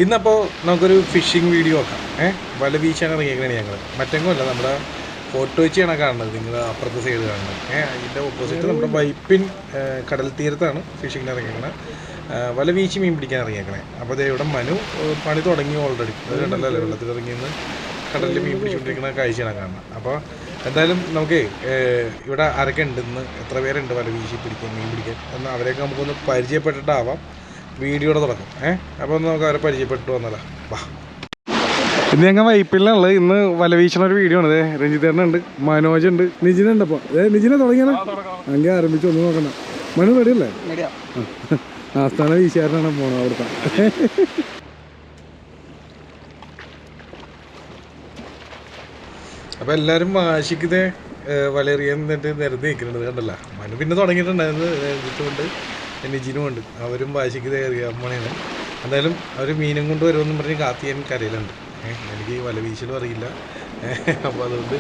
ഇന്നപ്പോൾ നമുക്കൊരു phishing video നോക്കാം. വല വീശാൻ ഇറങ്ങിയേക്കാണ് ഞങ്ങൾ. മറ്റെങ്ങുമല്ല, നമ്മുടെ ഫോട്ടോ വെച്ചാണ് കാണുന്നത്. നിങ്ങൾ അപ്പുറത്തെ സൈഡ് കാണുന്നത്. അതിൻ്റെ ഓപ്പോസിറ്റ് നമ്മുടെ വൈപ്പിൻ കടൽ തീരത്താണ് ഫിഷിങ്ങിന് ഇറങ്ങിയേക്കണത്. വല വീശി മീൻ പിടിക്കാൻ ഇറങ്ങിയേക്കണേ. അപ്പോൾ അതേ ഇവിടെ മനു പണി തുടങ്ങി ഓൾറെഡി. അത് കണ്ടല്ലോ, വെള്ളത്തിൽ ഇറങ്ങിയെന്ന് കടലിൽ മീൻ പിടിച്ചുകൊണ്ടിരിക്കുന്ന കാഴ്ചയാണ് കാണുന്നത്. അപ്പോൾ എന്തായാലും നമുക്ക് ഇവിടെ ആരൊക്കെ ഉണ്ടെന്ന്, എത്ര പേരുണ്ട് വല വീശി പിടിക്കാൻ, മീൻ പിടിക്കാൻ എന്നാൽ അവരെയൊക്കെ നമുക്കൊന്ന് പരിചയപ്പെട്ടിട്ടാവാം വീഡിയോയുടെ തുടക്കം. അപ്പോൾ ഒന്ന് നമുക്ക് അവരെ പരിചയപ്പെട്ടു വന്നല്ലോ. വാ, ഇന്ന് ഞങ്ങൾ വൈപ്പിലാണുള്ളത്. ഇന്ന് വല വീശണ ഒരു വീഡിയോ ആണ്. രഞ്ജിത്തേട്ടനുണ്ട്, മനോജ് ഉണ്ട്, നിജിനുണ്ട്. അപ്പോൾ നിജിനെ തുടങ്ങിയാലോ? അങ്ങനെ ആരംഭിച്ചു, ഒന്ന് നോക്കണ്ട. മനു റെഡിയല്ലേ? ആസ്ഥാന വീശുകാരനാണ് പോണത് അവിടുത്തെ. അപ്പോൾ എല്ലാവരും വാശിക്കതേ വലയെറിയാൻ നിന്നിട്ട് നിരത്തി നിൽക്കുന്നുണ്ട്. കണ്ടല്ല, മനു പിന്നെ തുടങ്ങിയിട്ടുണ്ടായിരുന്നു. രഞ്ജിത്തുമുണ്ട്, നിജിനുമുണ്ട്. അവരും വാശിക്കതേ എറിയാൻ പോണേന്ന്. എന്തായാലും അവർ മീനും കൊണ്ട് വരുമെന്നും പറഞ്ഞ് കാത്തിയാൻ കരയിലുണ്ട്. എനിക്ക് വല വീശലും അറിയില്ല. അപ്പോൾ അതുകൊണ്ട്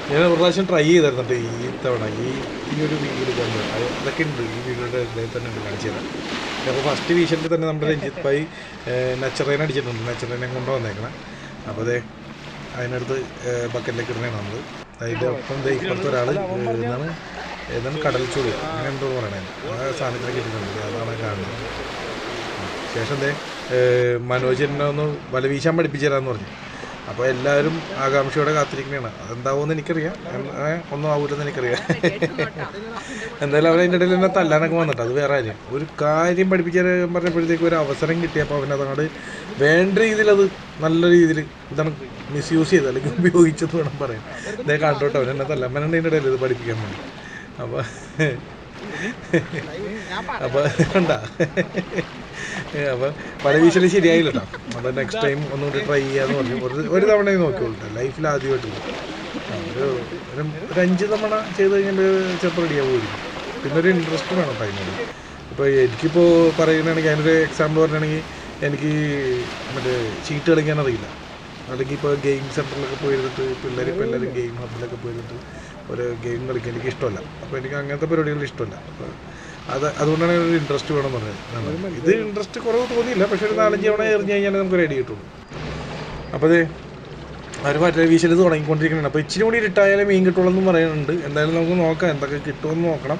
ഞാൻ ഒരു പ്രാവശ്യം ട്രൈ ചെയ്തിരുന്നുണ്ട് ഈ തവണ ഈ ഒരു വീഡിയോ തന്നെ. അതൊക്കെ ഉണ്ട് ഈ വീഡിയോയുടെ ഇടയിൽ തന്നെ ഉണ്ട്, കാണിച്ചു തരാം. അപ്പോൾ ഫസ്റ്റ് വീശലിൽ തന്നെ നമ്മുടെ രഞ്ജിത്ത് ഭായി നച്ചറേനെ അടിച്ചിട്ടുണ്ട്. നച്ചറേനെ കൊണ്ട് വന്നേക്കണം. അപ്പോൾ അതെ അതിനടുത്ത് ബക്കറ്റിലേക്ക് ഇടണേ നമ്മൾ. അതിൻ്റെ ഒപ്പം ഇപ്പോഴത്തെ ഒരാൾ ഏതാണ് കടൽ ചൂട് അങ്ങനെ എന്തോ പറയണേ, ആ സാധനത്തിലേക്ക് ഇട്ടിട്ടുണ്ട്. അതാണ് കാണുന്നത്. ശേഷം എന്തേ മനോജ് എന്നെ ഒന്ന് വല വീശാൻ പഠിപ്പിച്ചു തരാമെന്ന് പറഞ്ഞു. അപ്പോൾ എല്ലാവരും ആകാംക്ഷയോടെ കാത്തിരിക്കണതാണ്. അതെന്താവുമെന്ന് എനിക്കറിയാം, ഒന്നും ആവൂലെന്ന് എനിക്കറിയാം. എന്തായാലും അവരതിൻ്റെ ഇടയിൽ എന്നെ തല്ലാനൊക്കെ വന്നിട്ട് അത് വേറെ കാര്യം. ഒരു കാര്യം പഠിപ്പിച്ചു തരാൻ പറഞ്ഞപ്പോഴത്തേക്ക് ഒരു അവസരം കിട്ടിയപ്പോൾ അവനതങ്ങോട്ട് വേണ്ട രീതിയിൽ, അത് നല്ല രീതിയിൽ ഇതാണ് മിസ്യൂസ് ചെയ്ത് അല്ലെങ്കിൽ ഉപയോഗിച്ചത് വേണം പറയാൻ. ഇതേ കണ്ടോട്ടോ, അവൻ എന്നെ തല്ലാൻ അതിൻ്റെ ഇടയിൽ ഇത് പഠിപ്പിക്കാൻ വേണ്ടി. അപ്പോൾ കണ്ടാ, അപ്പോൾ പല വീശലും ശരിയായില്ല കേട്ടോ. അപ്പോൾ നെക്സ്റ്റ് ടൈം ഒന്നുകൂടി ട്രൈ ചെയ്യാന്ന് പറഞ്ഞു. ഒരു തവണയും നോക്കിയോളൂ, ലൈഫിൽ ആദ്യമായിട്ട് ഒരു 5 തവണ ചെയ്ത് കഴിഞ്ഞാൽ ചിലപ്പോൾ റെഡിയാവുമായിരിക്കും. പിന്നെ ഒരു ഇൻട്രസ്റ്റ് വേണം ടൈമിൽ. ഇപ്പോൾ എനിക്കിപ്പോൾ പറയുകയാണെങ്കിൽ, അതിനൊരു എക്സാമ്പിൾ പറയുകയാണെങ്കിൽ, എനിക്ക് മറ്റേ ചീട്ട് കളിക്കാൻ അറിയില്ല. അല്ലെങ്കിൽ ഇപ്പോൾ ഗെയിം സെൻറ്ററിലൊക്കെ പോയിരുന്നിട്ട് ഇപ്പോൾ എല്ലാവരും ഗെയിം ഹബിലൊക്കെ പോയിരുന്നിട്ട് ഒരു ഗെയിം കളിക്കാൻ എനിക്ക് ഇഷ്ടമല്ല. അപ്പോൾ എനിക്ക് അങ്ങനത്തെ പരിപാടികൾ ഇഷ്ടമല്ല. അപ്പോൾ അതുകൊണ്ടാണ് ഒരു ഇൻട്രസ്റ്റ് വേണമെന്ന് പറഞ്ഞത്. ഇത് ഇൻട്രസ്റ്റ് കുറവ് തോന്നിയില്ല, പക്ഷേ ഒരു 4-5 തവണ എറിഞ്ഞ് കഴിഞ്ഞാൽ നമുക്ക് റെഡി കിട്ടുള്ളൂ. അപ്പോൾ അത് അവർ മറ്റേ വീശൽ തുടങ്ങിക്കൊണ്ടിരിക്കുന്നുണ്ട്. അപ്പോൾ ഇച്ചിരി കൂടി ഇട്ടായാലേ മീൻ കിട്ടുള്ളൂ എന്നും പറയുന്നുണ്ട്. എന്തായാലും നമുക്ക് നോക്കാം, എന്തൊക്കെ കിട്ടുമെന്ന് നോക്കണം.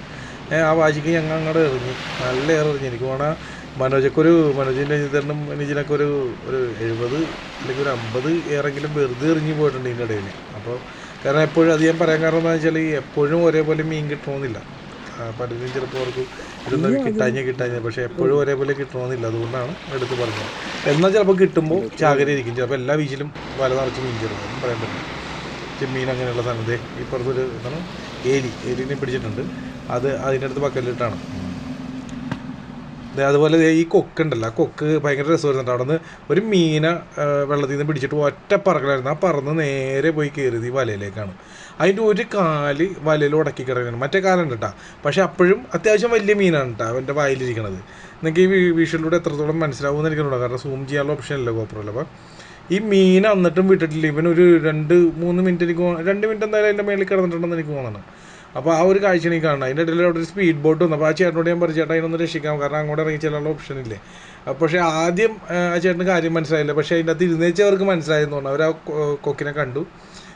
ആ വാശിക്ക് ഞങ്ങൾ അങ്ങോട്ട് എറിഞ്ഞു, നല്ല എറിഞ്ഞു. എനിക്ക് വേണം മനോജിൻ്റെ രഞ്ജിത്തേട്ടനും നിജിനൊക്കെ ഒരു 70 അല്ലെങ്കിൽ ഒരു 50 ഏറെങ്കിലും വെറുതെ എറിഞ്ഞ് പോയിട്ടുണ്ട് ഇതിൻ്റെ ഇടയിൽ. അപ്പോൾ കാരണം എപ്പോഴും അത് ഞാൻ പറയാൻ കാരണം എന്താണെന്ന് വെച്ചാൽ, എപ്പോഴും ഒരേപോലെ മീൻ കിട്ടണമെന്നില്ല. പലരും ചിലപ്പോൾ അവർക്ക് ഇതൊന്നും കിട്ടാഞ്ഞ പക്ഷേ എപ്പോഴും ഒരേപോലെ കിട്ടണമെന്നില്ല. അതുകൊണ്ടാണ് എടുത്ത് പറഞ്ഞത്. എന്നാൽ ചിലപ്പോൾ കിട്ടുമ്പോൾ ചാകരയിരിക്കും, ചിലപ്പോൾ എല്ലാ വീശിലും വല നിറച്ച് മീൻ ചേർക്കും, ഒന്നും പറയാൻ പറ്റില്ല. ചെമ്മീൻ അങ്ങനെയുള്ള സാധനം. ഇപ്പുറത്തൊരു എന്താണ് എലിനെ പിടിച്ചിട്ടുണ്ട്. അത് അതിൻ്റെ അടുത്ത് ബക്കറ്റിലിട്ടാണ്. അതുപോലെ ഈ കൊക്കുണ്ടല്ലോ, ആ കൊക്ക് ഭയങ്കര രസമായിരുന്നു. അവിടെ നിന്ന് ഒരു മീനെ വെള്ളത്തിൽ നിന്ന് പിടിച്ചിട്ട് ഒറ്റ പറക്കലായിരുന്നു. ആ പറന്ന് നേരെ പോയി കയറിയത് ഈ വലയിലേക്കാണ്. അതിൻ്റെ ഒരു കാല് വലയിൽ ഉടക്കി കിടക്കണം, മറ്റേ കാലുണ്ട് കേട്ടോ. പക്ഷേ അപ്പോഴും അത്യാവശ്യം വലിയ മീനാണ് കേട്ടോ അവൻ്റെ വായിലിരിക്കണത്. നിങ്ങൾക്ക് ഈ വിഷ്വലിലൂടെ എത്രത്തോളം മനസ്സിലാവുമെന്ന് എനിക്കുണ്ടോ, കാരണം സൂം ചെയ്യാനുള്ള ഓപ്ഷൻ അല്ല ഗോപ്രോയിൽ. അപ്പോൾ ഈ മീൻ എന്നിട്ടും വിട്ടിട്ടില്ല. ഇവനൊരു 2-3 മിനിറ്റ് എനിക്ക് 2 മിനിറ്റ് എന്തായാലും അതിൻ്റെ മേളിൽ കിടന്നിട്ടുണ്ടെന്ന് എനിക്ക് തോന്നുന്നു. അപ്പോൾ ആ ഒരു കാഴ്ച എനിക്ക് കാണണം. അതിൻ്റെ ഇടയിൽ അവിടെ ഒരു സ്പീഡ് ബോട്ട് വന്നു. അപ്പോൾ ആ ചേട്ടനോട് ഞാൻ പറഞ്ഞു, ചേട്ടാ അതിനൊന്ന് രക്ഷിക്കാം, കാരണം അങ്ങോട്ട് ഇറങ്ങി ചെല്ലാനുള്ള ഓപ്ഷൻ ഇല്ലേ. പക്ഷേ ആദ്യം ആ ചേട്ടന് കാര്യം മനസ്സിലായില്ല. പക്ഷേ അതിൻ്റെ അകത്ത് ഇരുന്നേച്ചവർക്ക് മനസ്സിലായെന്ന് തോന്നുന്നു. അവർ ആ കൊക്കിനെ കണ്ടു.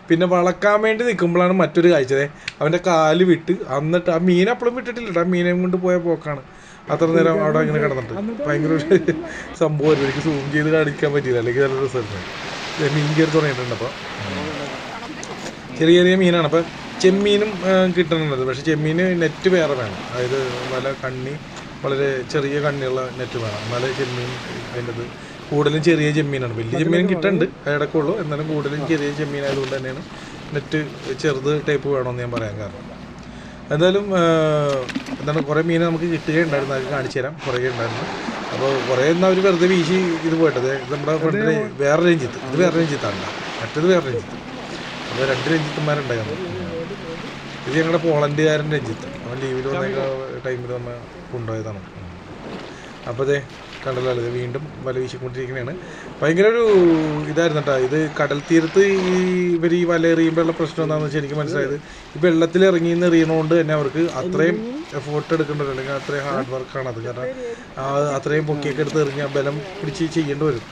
പിന്നെ വളക്കാൻ വേണ്ടി നിൽക്കുമ്പോഴാണ് മറ്റൊരു കാഴ്ച. അവൻ്റെ കാല് വിട്ട് എന്നിട്ട് ആ മീൻ അപ്പോഴും വിട്ടിട്ടില്ല. ആ മീനെ കൊണ്ട് പോയ പോക്കാണ്. അത്ര നേരം അവിടെ അങ്ങനെ കിടന്നിട്ട് ഭയങ്കര സംഭവമായിരുന്നു. എനിക്ക് സൂം ചെയ്ത് കാണിക്കാൻ പറ്റിയില്ല, അല്ലെങ്കിൽ നല്ല രസമായിരുന്നു. മീൻ കയറി തുടങ്ങിയിട്ടുണ്ട്. അപ്പോൾ ചെറിയ ചെറിയ മീനാണ്. അപ്പോൾ ചെമ്മീനും കിട്ടുന്നുണ്ട്. പക്ഷേ ചെമ്മീന് നെറ്റ് വേറെ വേണം. അതായത് വളരെ ചെറിയ കണ്ണിയുള്ള നെറ്റ് വേണം, എന്നാലേ ചെമ്മീൻ അതിൻ്റെ കൂടുതലും ചെറിയ ചെമ്മീനാണ്. വലിയ ചെമ്മീനും കിട്ടുന്നുണ്ട് ഇടയ്ക്കുള്ളൂ, എന്നാലും കൂടുതലും ചെറിയ ചെമ്മീനായതുകൊണ്ട് തന്നെയാണ് നെറ്റ് ചെറുത് ടൈപ്പ് വേണമെന്ന് ഞാൻ പറയാൻ കാരണം. എന്തായാലും കുറേ മീൻ നമുക്ക് കിട്ടുകയുണ്ടായിരുന്നു, അത് കാണിച്ചു തരാം. കുറേ ഉണ്ടായിരുന്നു. അപ്പോൾ കുറേ എന്നാൽ അവർ വെറുതെ വീശി ഇത് പോയിട്ടത്. ഇത് നമ്മുടെ ഫ്രണ്ടിൽ വേറെ രഞ്ജിത്ത്, ഇത് വേറെ രഞ്ജിത്താണ്, മറ്റേത് വേറെ രഞ്ജിത്ത്. അപ്പോൾ 2 രഞ്ജിത്തന്മാരുണ്ടായിരുന്നു. ഇത് ഞങ്ങളുടെ പോളണ്ടുകാരൻ രഞ്ജിത്ത്, അവൻ ലീവിൽ വന്ന ടൈമിൽ നമ്മൾ കൊണ്ടുപോയതാണ്. അപ്പോൾ അതെ കണ്ടല്ലോ, ഇത് വീണ്ടും വല വീശിക്കൊണ്ടിരിക്കുന്നതാണ്. ഭയങ്കര ഒരു ഇതായിരുന്നു കേട്ടോ. ഇത് കടൽ തീരത്ത് ഇവർ ഈ വല എറിയുമ്പോഴുള്ള പ്രശ്നം എന്താണെന്ന് വെച്ചാൽ എനിക്ക് മനസ്സിലായത്, ഈ വെള്ളത്തിൽ ഇറങ്ങിയെന്ന് എറിയണോണ്ട് തന്നെ അവർക്ക് അത്രയും എഫോർട്ട് എടുക്കേണ്ടി, അല്ലെങ്കിൽ അത്രയും ഹാർഡ് വർക്കാണ് അത്. കാരണം അത്രയും പൊക്കിയൊക്കെ എടുത്ത് എറിഞ്ഞാൽ ബലം പിടിച്ച് ചെയ്യേണ്ടി വരും.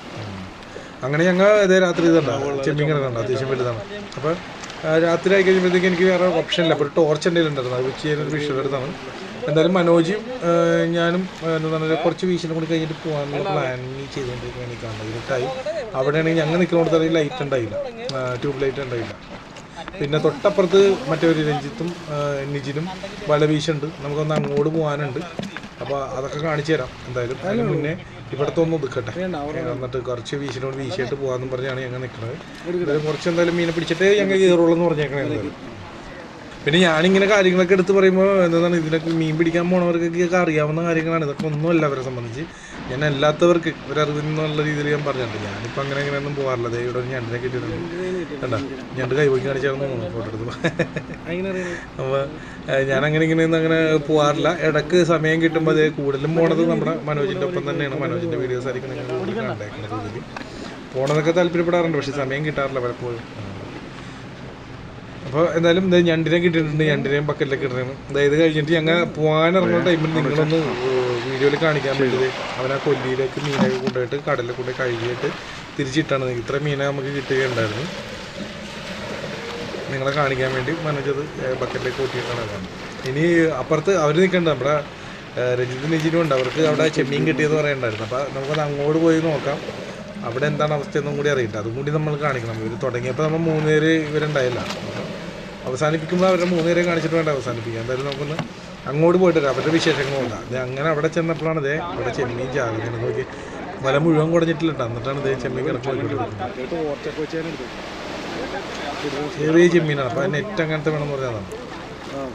അങ്ങനെ ഞങ്ങൾ ഇതേ രാത്രി ഇതുണ്ടാവും ചെമ്മീൻ കിടക്കുന്നുണ്ട്, അത്യാവശ്യം വലുതാണ്. അപ്പോൾ രാത്രി ആയി കഴിയുമ്പോഴത്തേക്ക് എനിക്ക് വേറെ ഓപ്ഷൻ ഇല്ല. അപ്പോൾ ഒരു ടോർച്ച് എന്തെങ്കിലും ഉണ്ടായിരുന്നു, അത് വെച്ച് ചെയ്യാനൊരു വിഷ്വൽ എടുത്താണ്. എന്തായാലും മനോജും ഞാനും എന്താണ് കുറച്ച് വീശിലും കൂടി കഴിഞ്ഞിട്ട് പോകാനുള്ള പ്ലാനിങ് ചെയ്തുകൊണ്ടിരിക്കുകയാണ്. എനിക്ക് കാണുന്നത് ഇരുട്ടായി. അവിടെയാണെങ്കിൽ ഞങ്ങൾ നിൽക്കുന്നിടത്ത് ലൈറ്റ് ഉണ്ടായില്ല, ട്യൂബ് ലൈറ്റ് ഉണ്ടായില്ല. പിന്നെ തൊട്ടപ്പുറത്ത് മറ്റൊരു രഞ്ജിത്തും നിജിനും വല വീശുണ്ട്, നമുക്കൊന്ന് അങ്ങോട്ട് പോകാനുണ്ട്. അപ്പോൾ അതൊക്കെ കാണിച്ചു തരാം. എന്തായാലും അതിന് മുന്നേ ഇവിടുത്തെ ഒന്ന് ഒതുക്കട്ടെ, എന്നിട്ട് കുറച്ച് വീശിനോട് വീശിയിട്ട് പോകാമെന്നും പറഞ്ഞാണ് ഞങ്ങൾ നിൽക്കുന്നത്. എന്തായാലും കുറച്ച് എന്തായാലും മീനെ പിടിച്ചിട്ടേ ഞങ്ങൾ കയറുള്ളൂ എന്ന് പറഞ്ഞേക്കണേ. എന്തായാലും പിന്നെ ഞാനിങ്ങനെ കാര്യങ്ങളൊക്കെ എടുത്ത് പറയുമ്പോൾ എന്താണ് ഇതിനൊക്കെ മീൻ പിടിക്കാൻ പോണവർക്കൊക്കെ അറിയാവുന്ന കാര്യങ്ങളാണ്. ഇതൊക്കെ ഒന്നുമല്ല അവരെ സംബന്ധിച്ച്. ഞാൻ അല്ലാത്തവർക്ക് ഒരറിവെന്നുള്ള രീതിയിൽ ഞാൻ പറഞ്ഞിട്ടുണ്ട്. ഞാനിപ്പോൾ അങ്ങനെ അങ്ങനെയൊന്നും പോകാറില്ല. ദേ ഇവിടെ ഒരു ഞണ്ടിനെ കിട്ടിയിട്ടുണ്ട്, കണ്ട ഞണ്ട് കൈവയ്ക്ക് കാണിച്ചായിരുന്നു ഫോട്ടോ എടുത്ത്. അപ്പോൾ ഞാനങ്ങനെ ഇങ്ങനെയൊന്നും അങ്ങനെ പോകാറില്ല. ഇടയ്ക്ക് സമയം കിട്ടുമ്പോൾ അതേ കൂടുതലും പോണത് നമ്മുടെ മനോജിൻ്റെ ഒപ്പം തന്നെയാണ്. മനോജിൻ്റെ വീഡിയോസ് ആയിരിക്കും നിങ്ങൾ കണ്ടേക്കുന്നത്. കൂടുതൽ പോകണമെന്നൊക്കെ താല്പര്യപ്പെടാറുണ്ട്, പക്ഷേ സമയം കിട്ടാറില്ല പലപ്പോഴും. അപ്പോൾ എന്തായാലും ഞണ്ടിനെ കിട്ടിയിട്ടുണ്ട്, ഞണ്ടിനെയും ബക്കറ്റിലേക്ക് ഇടണം. അതായത് കഴിഞ്ഞിട്ട് ഞങ്ങൾ പോകാനിറങ്ങുന്ന ടൈമിൽ നിങ്ങളൊന്ന് വീഡിയോയിൽ കാണിക്കാൻ വേണ്ടിയത് അവൻ ആ കൊല്ലിയിലേക്ക് മീനൊക്കെ കൊണ്ടുപോയിട്ട് കടലിൽ കൊണ്ടുപോയി കഴുകിയിട്ട് തിരിച്ചിട്ടാണ്. ഇത്ര മീനെ നമുക്ക് കിട്ടുകയുണ്ടായിരുന്നു. നിങ്ങളെ കാണിക്കാൻ വേണ്ടി മനോജത് ബക്കറ്റിലേക്ക് കൂട്ടിയിട്ടാണ് അതാണ്. ഇനി അപ്പുറത്ത് അവർ നിൽക്കേണ്ട നമ്മുടെ രഞ്ജിത്ത് നിജിനും ഉണ്ട്, അവർക്ക് അവിടെ ചെമ്മീൻ കിട്ടിയെന്ന് പറയണ്ടായിരുന്നു. അപ്പോൾ നമുക്കത് അങ്ങോട്ട് പോയി നോക്കാം, അവിടെ എന്താണ് അവസ്ഥയെന്നും കൂടി അറിയില്ല. അതും കൂടി നമ്മൾ കാണിക്കണം. ഇവർ തുടങ്ങിയപ്പോൾ നമ്മൾ 3 പേര് ഇവരുണ്ടായില്ല, അവസാനിപ്പിക്കുമ്പോൾ അവരുടെ 3 പേരെ കാണിച്ചിട്ട് വേണ്ട അവസാനിപ്പിക്കുക. എന്തായാലും നമുക്കൊന്ന് അങ്ങോട്ട് പോയിട്ട് വരാം, അവരുടെ വിശേഷങ്ങളുണ്ട്. അത് അങ്ങനെ അവിടെ ചെന്നപ്പോഴാണ് ഇതേ അവിടെ ചെമ്മീൻ ചാകുന്നത്. നോക്കി വല മുഴുവൻ കുടഞ്ഞിട്ടില്ല, എന്നിട്ടാണ് ഇതേ ചെമ്മീൻ കിടക്ക് ചെറിയ ചെമ്മീനാണ്. അപ്പോൾ നെറ്റ് അങ്ങനത്തെ വേണമെന്ന് പറഞ്ഞതാണ്.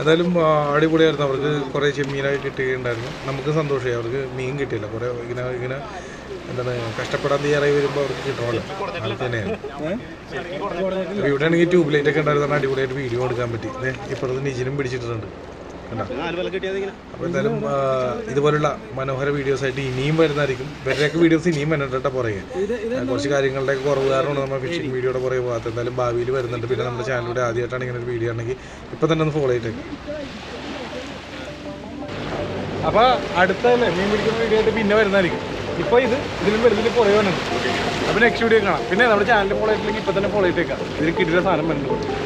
എന്തായാലും അടിപൊളിയായിരുന്നു. അവർക്ക് കുറേ ചെമ്മീനൊക്കെ കിട്ടുകയുണ്ടായിരുന്നു. നമുക്ക് സന്തോഷമായി, അവർക്ക് മീൻ കിട്ടിയില്ല. കുറേ ഇങ്ങനെ എന്താണ് കഷ്ടപ്പെടാൻ തയ്യാറായി വരുമ്പോൾ അവർക്ക് കിട്ടണമല്ലോ, അത് തന്നെയാണ്. ഇവിടെ ആണെങ്കിൽ ട്യൂബ് ലൈറ്റ് ഒക്കെ ഉണ്ടായിരുന്നു, അടിപൊളിയായിട്ട് വീഡിയോ എടുക്കാൻ പറ്റി. ഇപ്പുറത്ത് നിജിനും പിടിച്ചിട്ടുണ്ട്, കണ്ടോ. അപ്പോൾ എന്തായാലും ഇതുപോലുള്ള മനോഹര വീഡിയോസായിട്ട് ഇനിയും വരുന്നതായിരിക്കും. ഇവരുടെയൊക്കെ വീഡിയോസ് ഇനിയും വന്നിട്ട് പുറകെ കുറച്ച് കാര്യങ്ങളുടെ കുറവ് കാരണമാണ് നമ്മൾ ഫിഷിംഗ് വീഡിയോയുടെ പുറകെ പോകാത്തത്. എന്തായാലും ഭാവിയിൽ വരുന്നുണ്ട്. പിന്നെ നമ്മുടെ ചാനലിലൂടെ ആദ്യമായിട്ടാണ് ഇങ്ങനെ ഒരു വീഡിയോ ആണെങ്കിൽ ഇപ്പം തന്നെ ഒന്ന് ഫോളോ ചെയ്തേക്ക്. അപ്പോൾ അടുത്ത മീൻ പിടിക്കുന്ന വീഡിയോ ആയിട്ട് പിന്നെ വരുന്നതായിരിക്കും. ഇപ്പോൾ ഇതിലും വരുന്നതിൽ കുറേ വന്നിട്ടുണ്ട്. അപ്പോൾ നെക്സ്റ്റ് വീഡിയോ കാണാം. പിന്നെ നമ്മുടെ ചാനൽ ഫോളോ ചെയ്തില്ലെങ്കിൽ ഇപ്പം തന്നെ ഫോളോ ചെയ്തേക്കാം. ഇതിൽ കിട്ടിയ സാധനം വരുന്നുണ്ട്.